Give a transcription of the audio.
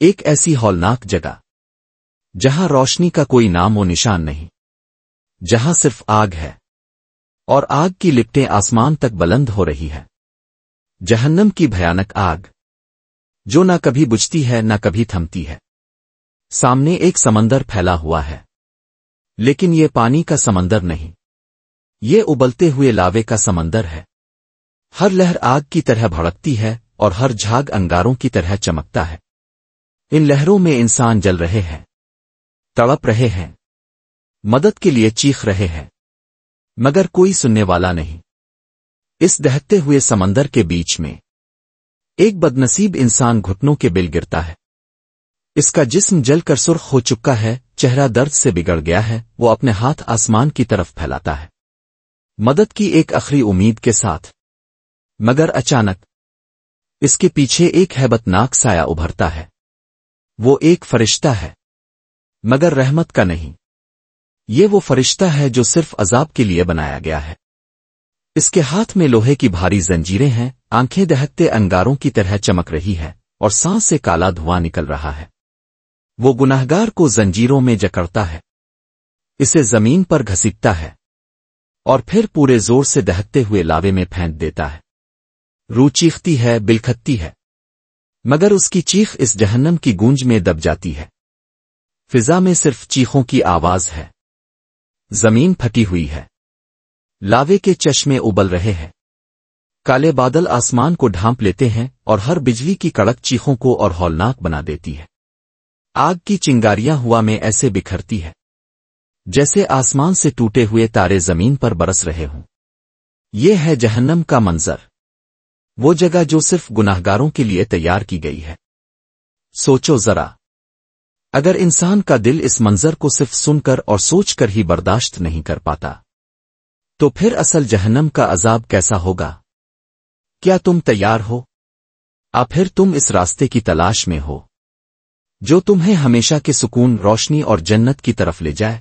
ایک ایسی ہولناک جگہ جہاں روشنی کا کوئی نام و نشان نہیں، جہاں صرف آگ ہے، اور آگ کی لپٹیں آسمان تک بلند ہو رہی ہے۔ جہنم کی بھیانک آگ جو نہ کبھی بجھتی ہے نہ کبھی تھمتی ہے۔ سامنے ایک سمندر پھیلا ہوا ہے، لیکن یہ پانی کا سمندر نہیں، یہ ابلتے ہوئے لاوے کا سمندر ہے۔ ہر لہر آگ کی طرح بھڑکتی ہے اور ہر جھاگ انگاروں کی طرح چمکتا ہے۔ ان لہروں میں انسان جل رہے ہیں، تڑپ رہے ہیں، مدد کے لیے چیخ رہے ہیں، مگر کوئی سننے والا نہیں۔ اس دہتے ہوئے سمندر کے بیچ میں ایک بدنصیب انسان گھٹنوں کے بل گرتا ہے۔ اس کا جسم جل کر سرخ ہو چکا ہے، چہرہ درد سے بگڑ گیا ہے، وہ اپنے ہاتھ آسمان کی طرف پھیلاتا ہے، مدد کی ایک آخری امید کے ساتھ، مگر اچانک اس کے پیچھے ایک ہیبت ناک سایہ ابھرتا ہے۔ وہ ایک فرشتہ ہے، مگر رحمت کا نہیں۔ یہ وہ فرشتہ ہے جو صرف عذاب کے لیے بنایا گیا ہے۔ اس کے ہاتھ میں لوہے کی بھاری زنجیریں ہیں، آنکھیں دہکتے انگاروں کی طرح چمک رہی ہے، اور سانس سے کالا دھواں نکل رہا ہے۔ وہ گناہگار کو زنجیروں میں جکڑتا ہے، اسے زمین پر گھسیٹتا ہے، اور پھر پورے زور سے دہکتے ہوئے لاوے میں پھینک دیتا ہے۔ روح چیختی ہے، بلکھتی ہے، مگر اس کی چیخ اس جہنم کی گونج میں دب جاتی ہے۔ فضا میں صرف چیخوں کی آواز ہے، زمین پھٹی ہوئی ہے، لاوے کے چشمے ابل رہے ہیں، کالے بادل آسمان کو ڈھانپ لیتے ہیں، اور ہر بجلی کی کڑک چیخوں کو اور ہولناک بنا دیتی ہے۔ آگ کی چنگاریاں ہوا میں ایسے بکھرتی ہے جیسے آسمان سے ٹوٹے ہوئے تارے زمین پر برس رہے ہوں۔ یہ ہے جہنم کا منظر، وہ جگہ جو صرف گناہگاروں کے لیے تیار کی گئی ہے۔ سوچو ذرا، اگر انسان کا دل اس منظر کو صرف سن کر اور سوچ کر ہی برداشت نہیں کر پاتا، تو پھر اصل جہنم کا عذاب کیسا ہوگا؟ کیا تم تیار ہو؟ پھر تم اس راستے کی تلاش میں ہو جو تمہیں ہمیشہ کے سکون، روشنی اور جنت کی طرف لے جائے؟